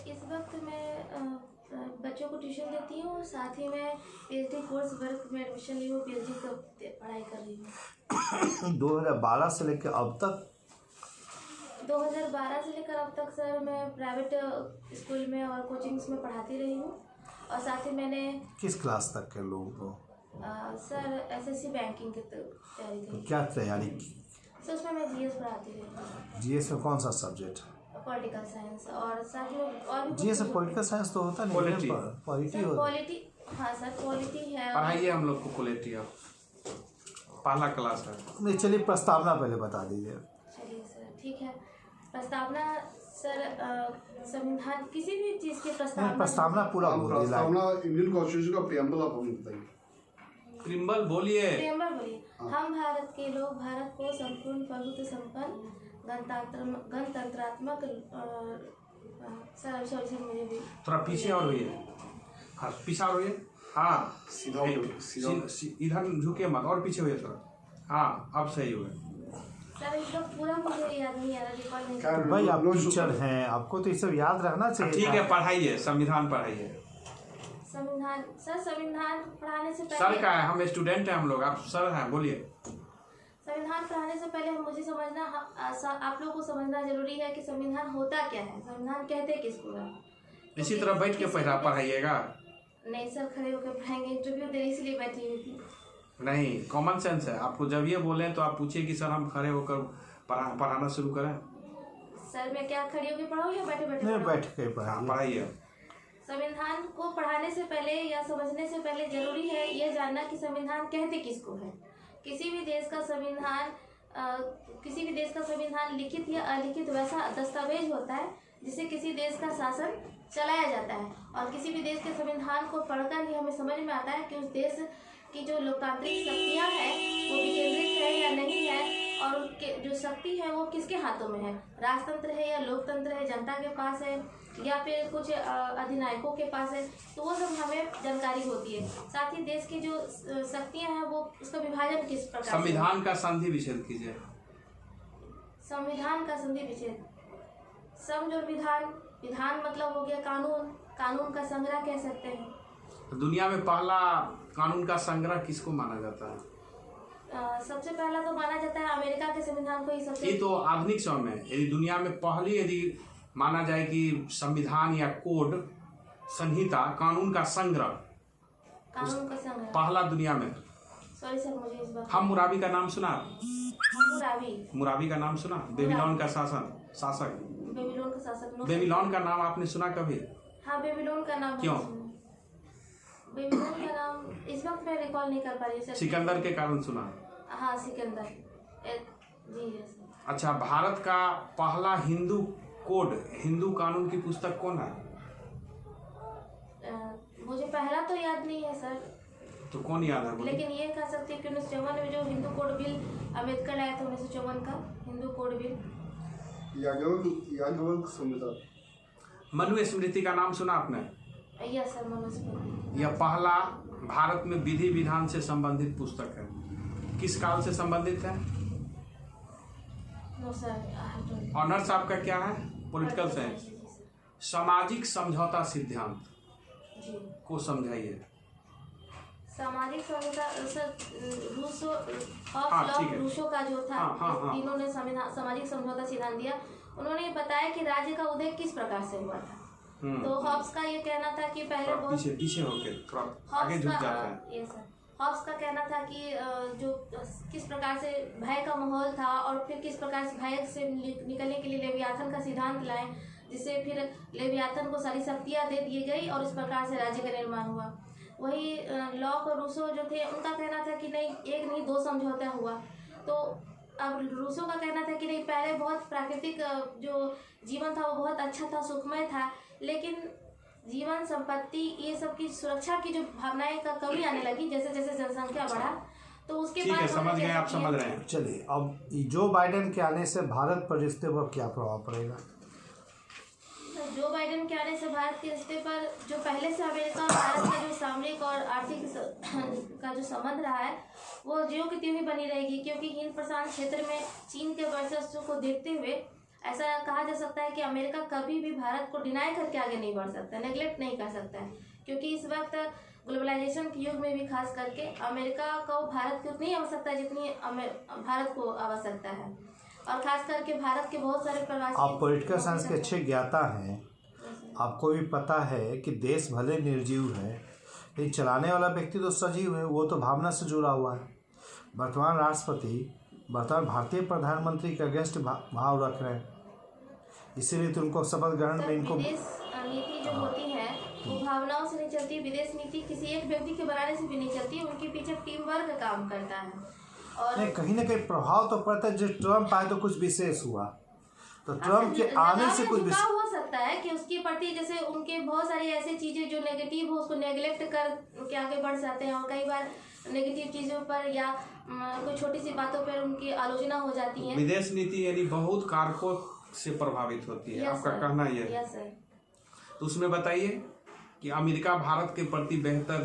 इस वक्त मैं बच्चों को ट्यूशन देती हूँ, साथ ही मैं पीएचडी कोर्स वर्क में एडमिशन ली हूँ, पीएचडी का पढ़ाई कर रही हूँ। 2012 से लेकर अब तक 2012 से लेकर अब तक सर मैं प्राइवेट स्कूल में और कोचिंग्स में पढ़ाती रही हूँ, और साथ ही मैंने किस क्लास तक के लोगों को सर एसएससी बैंकिंग की तैयारी तो की। क्या तैयारी की? सर उसमें मैं जीएस पढ़ाती रही हूँ। जीएस में कौन सा सब्जेक्ट? पॉलिटिकल साइंस, और साथ में और भी जीएस में पॉलिटिकल साइंस तो होता नहीं, पॉलिटी होता। पॉलिटी, हाँ सर पॉलिटी है। पढ़ाइए हम लोग को पॉलिटी, अब पहला क्लास है। नहीं, चलिए प्रस्तावना पहले बता दीजिए। चलिए सर ठीक है। प्रस्तावना सर संविधान किसी भी चीज़ की प्रस्तावना पूरा बोलिए। प्रस्तावना इंडियन कॉन्स्टिट्यूशन का प्रियम्बल आप हमें बताइए। प्रियम्बल बोलिए। प्रियम्बल बोलिए। हम भारत के लोग भारत को संपूर्ण प्रभुत्व संपन्न गणतंत्रात्मक सर मुझे भी थोड़ा पीछे और होइए, हाँ पीछे और होइए, हाँ सीधा इधर झुके मत, और पीछे होइए थोड़ा, हाँ अब सही हुए। सर इसका पूरा मुझे याद नहीं आ रहा, रिकॉल नहीं। भाई आप टीचर हैं, आपको तो ये सब याद रखना चाहिए। ठीक है, पढ़ाइए, संविधान पढ़ाइए। संविधान सर, संविधान पढ़ाने से पहले सर का है, हम स्टूडेंट हैं हम लोग, आप सर हैं, बोलिए। संविधान पढ़ाने से पहले मुझे समझना, आप लोगों को समझना जरूरी है कि संविधान होता क्या है, संविधान कहते किसको है। इसी तरह बैठ के पढ़ाइएगा। नहीं सर, खड़े होकर पढ़ाएंगे, इंटरव्यू दे इसलिए बैठी हुई थी। नहीं, कॉमन सेंस है, आपको जब ये बोले तो आप पूछिए कि सर हम खड़े होकर पढ़ाना शुरू करें। सर मैं क्या खड़ी होकर पढ़ाऊँ या बैठे बैठे? नहीं, बैठ के पढ़ाइए। संविधान को पढ़ाने से पहले या समझने से पहले जरूरी है ये जानना कि संविधान कहते किसको है। किसी भी देश का संविधान लिखित या अलिखित वैसा दस्तावेज होता है जिससे किसी देश का शासन चलाया जाता है, और किसी भी देश के संविधान को पढ़कर ही हमें समझ में आता है कि उस देश की जो लोकतांत्रिक शक्तियाँ हैं वो विकेंद्रित है या नहीं है, और उनके जो शक्ति है वो किसके हाथों में है, राजतंत्र है या लोकतंत्र है, जनता के पास है या फिर कुछ अधिनायकों के पास है, तो वो सब हमें जानकारी होती है। साथ ही देश की जो शक्तियाँ हैं वो उसका विभाजन किस प्रकार। संविधान का संधि विच्छेद कीजिए। संविधान का संधि विच्छेद, सम जो विधान, विधान मतलब हो गया कानून, कानून का संग्रह कह सकते हैं। दुनिया में पहला कानून का संग्रह किसको माना जाता है? सबसे पहला तो माना जाता है अमेरिका के संविधान को ही सबसे। ये तो आधुनिक समय में, यदि दुनिया में पहली यदि माना जाए कि संविधान या कोड, संहिता, कानून का संग्रह, कानून का संग्रह पहला दुनिया में। सॉरी सर, मुझे इस बात। मुराबी का नाम सुना? मुराबी का नाम सुना? बेबीलोन का शासक। बेबीलोन का शासक। बेबीलोन का नाम आपने सुना कभी? हाँ, बेबीलोन का नाम। क्यों? बेबीलोन का नाम इस वक्त मैं रिकॉल नहीं कर पा रही सर। सिकंदर के कारण सुना? हाँ सिकंदर जी। अच्छा, भारत का पहला हिंदू कोड, हिंदू कानून की पुस्तक कौन है? मुझे पहला तो याद नहीं है सर। तो कौन याद है? लेकिन ये कह सकते हैं कि 1954 में जो हिंदू कोड बिल अम्बेडकर लाया था, 1954 का हिंदू कोड बिल। याज्ञवल्क्य संहिता। मनुस्मृति का नाम सुना आपने? Yes sir, Manusmriti. यह पहला भारत में विधि विधान से संबंधित पुस्तक है। किस काल से संबंधित है? No sir. ऑनर्स आपका क्या है? Political science. सामाजिक समझौता सिद्धांत को समझाइए। सामाजिक समझौता सर, रूसो का जो था, तीनों ने सामाजिक समझौता सिद्धांत दिया। उन्होंने बताया कि राज्य का उदय किस प्रकार से हुआ था। तो हॉब्स का ये कहना था कि पहले पीछे होके आगे झुक जाता है। ये सर, हॉब्स का कहना था कि जो किस प्रकार से भय का माहौल था, और फिर किस प्रकार से भय से निकलने के लिए लेवियाथन का सिद्धांत लाए, जिससे फिर लेवियाथन को सारी शक्तियाँ दे दी गई और इस प्रकार से राज्य का निर्माण हुआ। वही लॉक और रूसो जो थे, उनका कहना था कि नहीं, एक नहीं दो समझौता हुआ। तो अब रूसो का कहना था कि नहीं, पहले बहुत प्राकृतिक जो जीवन था वो बहुत अच्छा था, सुखमय था, लेकिन जीवन संपत्ति ये सब की सुरक्षा की जो भावनाएं का कमी आने लगी जैसे जैसे जनसंख्या बढ़ा, तो उसके बाद समझ गए, आप समझ रहे हैं। चलिए, अब जो बाइडेन के आने से भारत पर रिश्ते पर क्या प्रभाव पड़ेगा? जो बाइडेन के आने से भारत के रिश्ते पर, जो पहले से अमेरिका और भारत का जो सामरिक और आर्थिक का जो संबंध रहा है वो ज्यों की त्यों ही बनी रहेगी, क्योंकि हिंद प्रशांत क्षेत्र में चीन के वर्चस्व को देखते हुए ऐसा कहा जा सकता है कि अमेरिका कभी भी भारत को डिनाई करके आगे नहीं बढ़ सकता, नेगलेक्ट नहीं कर सकता है, क्योंकि इस वक्त ग्लोबलाइजेशन के युग में भी खास करके अमेरिका को भारत की उतनी आवश्यकता है जितनी भारत को आवश्यकता है। और खास करके भारत के बहुत सारे प्रवासी, आप पॉलिटिकल साइंस के अच्छे ज्ञाता हैं, आपको भी पता है कि देश भले निर्जीव है लेकिन चलाने वाला व्यक्ति तो सजीव है, वो तो भावना से जुड़ा हुआ है। वर्तमान राष्ट्रपति वर्तमान भारतीय प्रधानमंत्री के अगेंस्ट भाव रख रहे हैं, इसीलिए तो उनको शपथ ग्रहण में इनको विदेश नीति जो होती है वो भावनाओं से नहीं चलती। विदेश नीति किसी एक व्यक्ति के बनाने से भी नहीं चलती, उनके पीछे टीम वर्क काम करता है। और नहीं, कहीं ना कहीं प्रभाव तो पड़ता है। जो ट्रम्प आए तो कुछ विशेष हुआ, तो ट्रम्प के आने से कुछ विशेष हो सकता है कि उसके प्रति जैसे उनके बहुत सारी ऐसी चीजें जो नेगेटिव हो उसको नेगलेक्ट कर के आगे बढ़ जाते हैं, और कई बार नेगेटिव चीजों पर या कोई छोटी सी बातों पर उनकी आलोचना हो जाती है। विदेश नीति यानी बहुत कारकों से प्रभावित होती है, आपका कहना यह है। Yes sir. तो उसमें बताइए कि अमेरिका भारत के प्रति बेहतर